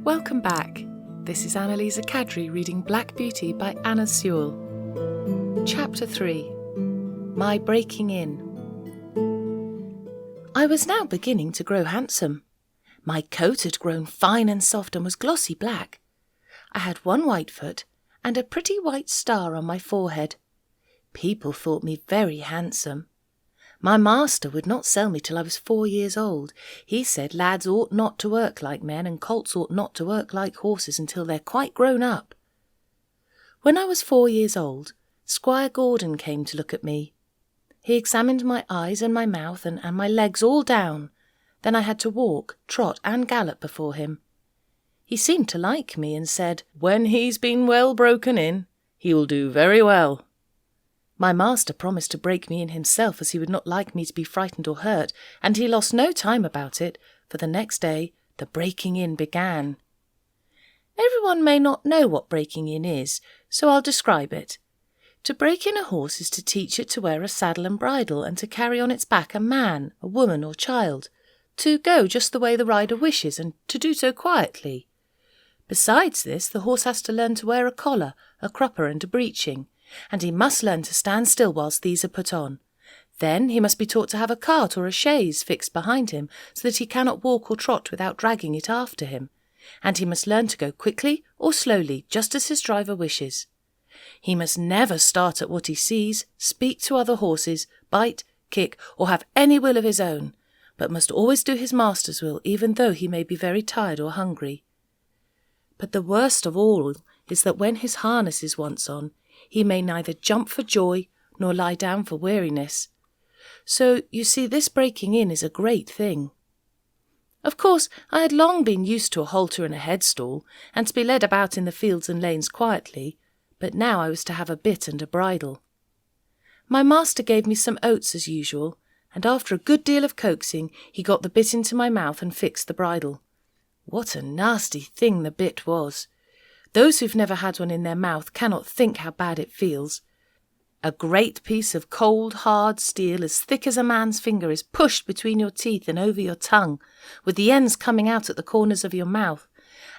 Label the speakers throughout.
Speaker 1: Welcome back. This is Annalisa Kadri reading Black Beauty by Anna Sewell. Chapter 3. My Breaking In. I was now beginning to grow handsome. My coat had grown fine and soft and was glossy black. I had one white foot and a pretty white star on my forehead. People thought me very handsome. My master would not sell me till I was 4 years old. He said lads ought not to work like men and colts ought not to work like horses until they're quite grown up. When I was 4 years old, Squire Gordon came to look at me. He examined my eyes and my mouth and my legs all down. Then I had to walk, trot and gallop before him. He seemed to like me and said, "When he's been well broken in, he will do very well." My master promised to break me in himself, as he would not like me to be frightened or hurt, and he lost no time about it, for the next day the breaking in began. Everyone may not know what breaking in is, so I'll describe it. To break in a horse is to teach it to wear a saddle and bridle, and to carry on its back a man, a woman or child, to go just the way the rider wishes, and to do so quietly. Besides this, the horse has to learn to wear a collar, a crupper and a breeching, and he must learn to stand still whilst these are put on. Then he must be taught to have a cart or a chaise fixed behind him, so that he cannot walk or trot without dragging it after him, and he must learn to go quickly or slowly, just as his driver wishes. He must never start at what he sees, speak to other horses, bite, kick, or have any will of his own, but must always do his master's will, even though he may be very tired or hungry. But the worst of all is that when his harness is once on, he may neither jump for joy nor lie down for weariness. So, you see, this breaking in is a great thing. Of course, I had long been used to a halter and a headstall, and to be led about in the fields and lanes quietly, but now I was to have a bit and a bridle. My master gave me some oats as usual, and after a good deal of coaxing, he got the bit into my mouth and fixed the bridle. What a nasty thing the bit was! Those who've never had one in their mouth cannot think how bad it feels. A great piece of cold, hard steel, as thick as a man's finger, is pushed between your teeth and over your tongue, with the ends coming out at the corners of your mouth,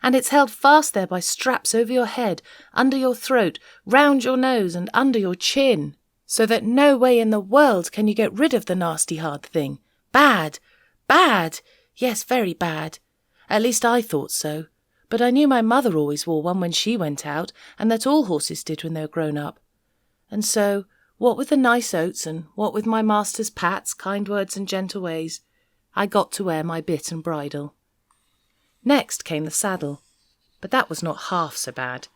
Speaker 1: and it's held fast there by straps over your head, under your throat, round your nose and under your chin, so that no way in the world can you get rid of the nasty hard thing. Bad! Bad! Yes, very bad. At least I thought so. But I knew my mother always wore one when she went out, and that all horses did when they were grown up. And so, what with the nice oats, and what with my master's pats, kind words and gentle ways, I got to wear my bit and bridle. Next came the saddle, but that was not half so bad.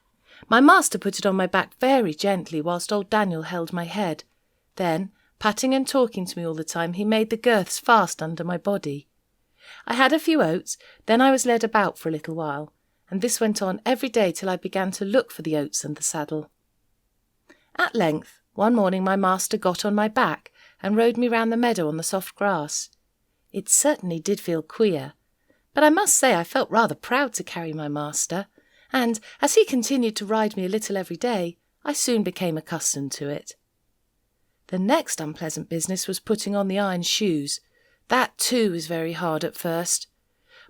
Speaker 1: My master put it on my back very gently, whilst old Daniel held my head. Then, patting and talking to me all the time, he made the girths fast under my body. I had a few oats, then I was led about for a little while, and this went on every day till I began to look for the oats and the saddle. At length, one morning my master got on my back and rode me round the meadow on the soft grass. It certainly did feel queer, but I must say I felt rather proud to carry my master, and, as he continued to ride me a little every day, I soon became accustomed to it. The next unpleasant business was putting on the iron shoes. That too was very hard at first.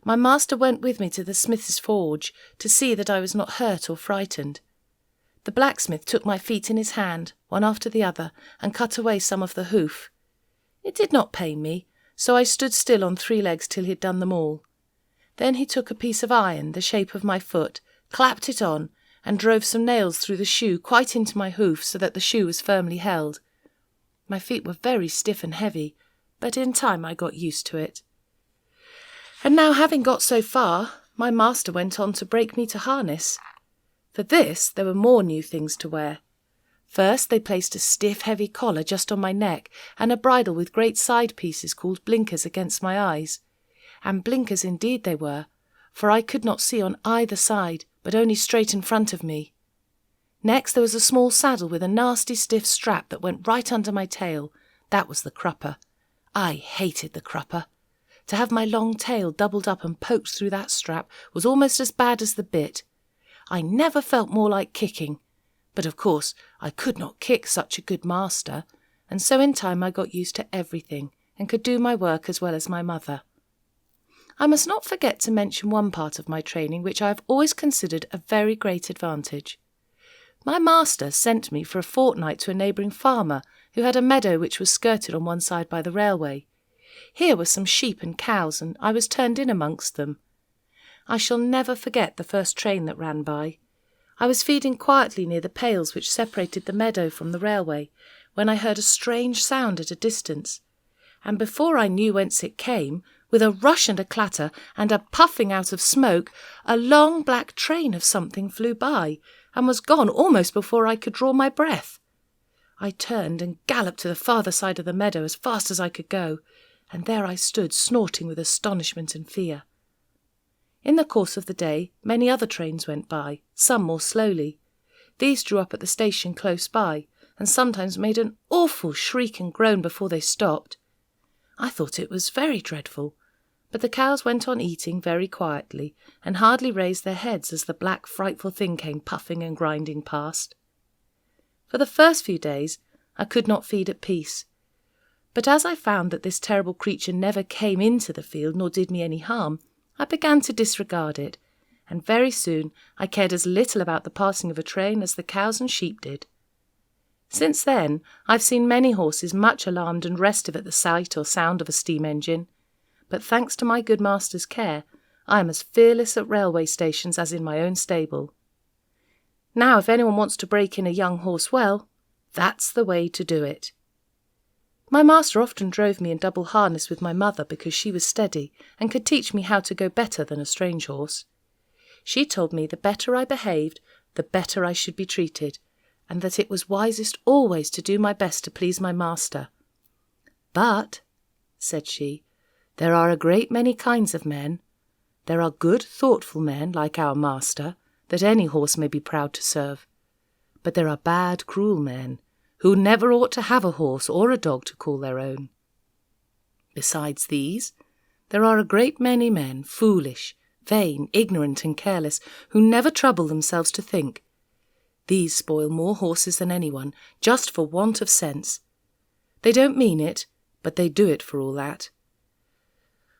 Speaker 1: My master went with me to the smith's forge to see that I was not hurt or frightened. The blacksmith took my feet in his hand, one after the other, and cut away some of the hoof. It did not pain me, so I stood still on 3 legs till he had done them all. Then he took a piece of iron, the shape of my foot, clapped it on, and drove some nails through the shoe quite into my hoof, so that the shoe was firmly held. My feet were very stiff and heavy, but in time I got used to it. And now, having got so far, my master went on to break me to harness. For this there were more new things to wear. First they placed a stiff, heavy collar just on my neck, and a bridle with great side pieces called blinkers against my eyes. And blinkers indeed they were, for I could not see on either side, but only straight in front of me. Next there was a small saddle with a nasty stiff strap that went right under my tail. That was the crupper. I hated the crupper. To have my long tail doubled up and poked through that strap was almost as bad as the bit. I never felt more like kicking, but of course I could not kick such a good master, and so in time I got used to everything, and could do my work as well as my mother. I must not forget to mention one part of my training which I have always considered a very great advantage. My master sent me for a fortnight to a neighbouring farmer who had a meadow which was skirted on one side by the railway. Here were some sheep and cows, and I was turned in amongst them. I shall never forget the first train that ran by. I was feeding quietly near the pales which separated the meadow from the railway, when I heard a strange sound at a distance, and before I knew whence it came, with a rush and a clatter, and a puffing out of smoke, a long black train of something flew by, and was gone almost before I could draw my breath. I turned and galloped to the farther side of the meadow as fast as I could go, and there I stood snorting with astonishment and fear. In the course of the day many other trains went by, some more slowly. These drew up at the station close by, and sometimes made an awful shriek and groan before they stopped. I thought it was very dreadful, but the cows went on eating very quietly, and hardly raised their heads as the black frightful thing came puffing and grinding past. For the first few days I could not feed at peace, but as I found that this terrible creature never came into the field nor did me any harm, I began to disregard it, and very soon I cared as little about the passing of a train as the cows and sheep did. Since then I've seen many horses much alarmed and restive at the sight or sound of a steam engine, but thanks to my good master's care, I am as fearless at railway stations as in my own stable. Now if anyone wants to break in a young horse well, that's the way to do it. My master often drove me in double harness with my mother because she was steady and could teach me how to go better than a strange horse. She told me the better I behaved, the better I should be treated, and that it was wisest always to do my best to please my master. But, said she, there are a great many kinds of men. There are good, thoughtful men, like our master, that any horse may be proud to serve. But there are bad, cruel men, who never ought to have a horse or a dog to call their own. Besides these, there are a great many men, foolish, vain, ignorant and careless, who never trouble themselves to think. These spoil more horses than anyone, just for want of sense. They don't mean it, but they do it for all that.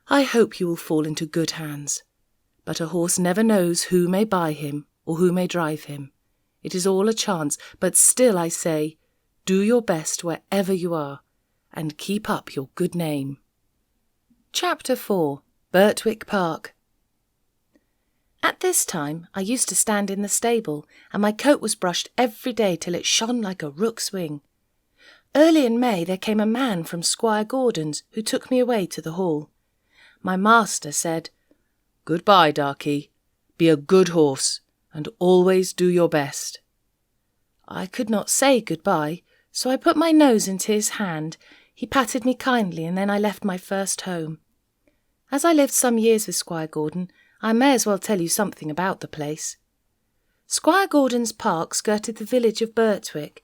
Speaker 1: I hope you will fall into good hands, but a horse never knows who may buy him or who may drive him. It is all a chance, but still I say, do your best wherever you are, and keep up your good name. Chapter 4. Birtwick Park. At this time I used to stand in the stable, and my coat was brushed every day till it shone like a rook's wing. Early in May there came a man from Squire Gordon's who took me away to the hall. My master said, "Good-bye, Darky. Be a good horse, and always do your best." I could not say good-bye, so I put my nose into his hand. He patted me kindly, and then I left my first home. As I lived some years with Squire Gordon, I may as well tell you something about the place. Squire Gordon's park skirted the village of Birtwick.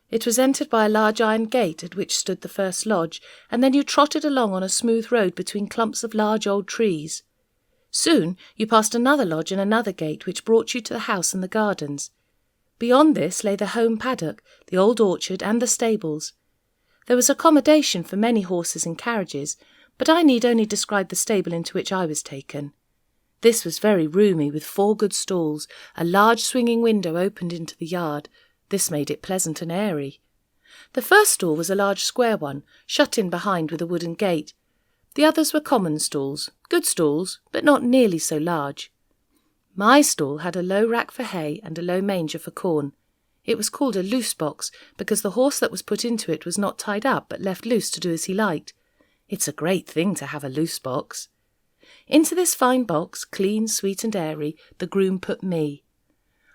Speaker 1: It was entered by a large iron gate at which stood the first lodge, and then you trotted along on a smooth road between clumps of large old trees. Soon you passed another lodge and another gate which brought you to the house and the gardens. Beyond this lay the home paddock, the old orchard and the stables. There was accommodation for many horses and carriages, but I need only describe the stable into which I was taken. This was very roomy, with 4 good stalls. A large swinging window opened into the yard. This made it pleasant and airy. The first stall was a large square one, shut in behind with a wooden gate. The others were common stalls, good stalls, but not nearly so large. My stall had a low rack for hay and a low manger for corn. It was called a loose box because the horse that was put into it was not tied up but left loose to do as he liked. It's a great thing to have a loose box. Into this fine box, clean, sweet and airy, the groom put me.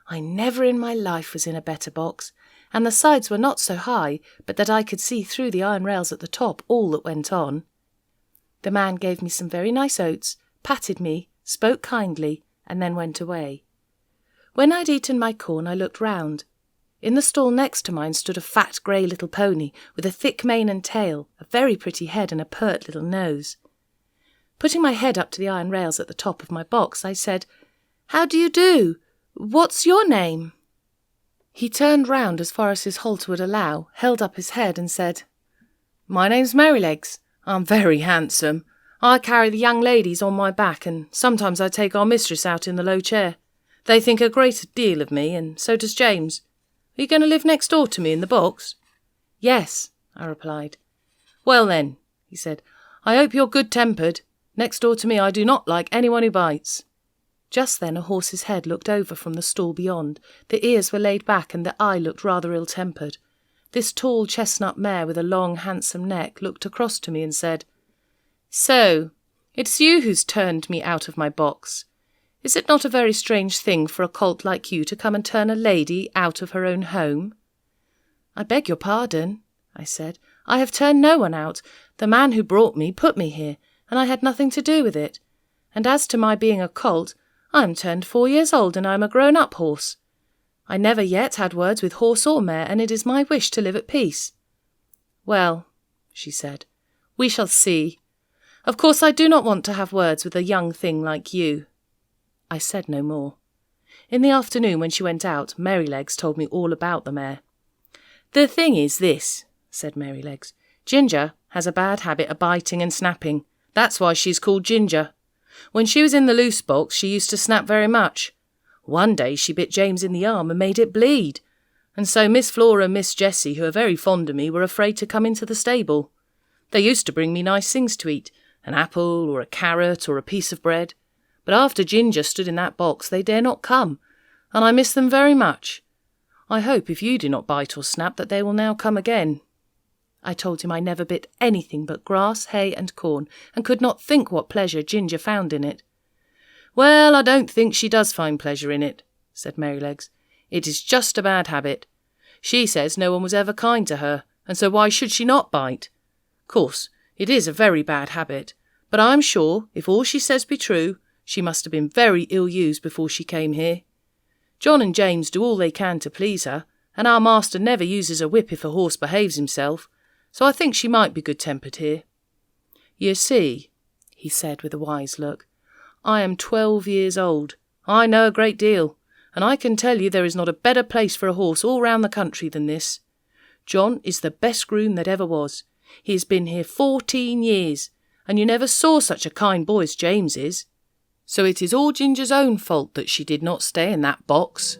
Speaker 1: I never in my life was in a better box, and the sides were not so high but that I could see through the iron rails at the top all that went on. The man gave me some very nice oats, patted me, spoke kindly, and then went away. When I'd eaten my corn I looked round. In the stall next to mine stood a fat grey little pony with a thick mane and tail, a very pretty head and a pert little nose. Putting my head up to the iron rails at the top of my box, I said, "How do you do? What's your name?" He turned round as far as his halter would allow, held up his head and said, "My name's Merrylegs. I'm very handsome. I carry the young ladies on my back, and sometimes I take our mistress out in the low chair. They think a great deal of me, and so does James. Are you going to live next door to me in the box?" "Yes," I replied. "Well then," he said, "I hope you're good-tempered. Next door to me I do not like anyone who bites." Just then a horse's head looked over from the stall beyond. The ears were laid back, and the eye looked rather ill-tempered. This tall chestnut mare with a long, handsome neck looked across to me and said, "So, it's you who's turned me out of my box. Is it not a very strange thing for a colt like you to come and turn a lady out of her own home?" "I beg your pardon," I said. "I have turned no one out. The man who brought me put me here, and I had nothing to do with it. And as to my being a colt, I am turned 4 years old, and I am a grown-up horse. I never yet had words with horse or mare, and it is my wish to live at peace." "Well," she said, "we shall see. Of course I do not want to have words with a young thing like you." I said no more. In the afternoon, when she went out, Merrylegs told me all about the mare. "The thing is this," said Merrylegs. "Ginger has a bad habit of biting and snapping. That's why she's called Ginger. When she was in the loose box, she used to snap very much. One day she bit James in the arm and made it bleed. And so Miss Flora and Miss Jessie, who are very fond of me, were afraid to come into the stable. They used to bring me nice things to eat, an apple or a carrot or a piece of bread. But after Ginger stood in that box, they dare not come, and I miss them very much. I hope if you do not bite or snap that they will now come again." I told him I never bit anything but grass, hay, and corn, and could not think what pleasure Ginger found in it. "Well, I don't think she does find pleasure in it," said Merrylegs. "It is just a bad habit. She says no one was ever kind to her, and so why should she not bite? Course, it is a very bad habit, but I am sure, if all she says be true, she must have been very ill-used before she came here. John and James do all they can to please her, and our master never uses a whip if a horse behaves himself, so I think she might be good-tempered here. You see," he said with a wise look, "I am 12 years old. I know a great deal, and I can tell you there is not a better place for a horse all round the country than this. John is the best groom that ever was. He has been here 14 years, and you never saw such a kind boy as James is. So it is all Ginger's own fault that she did not stay in that box."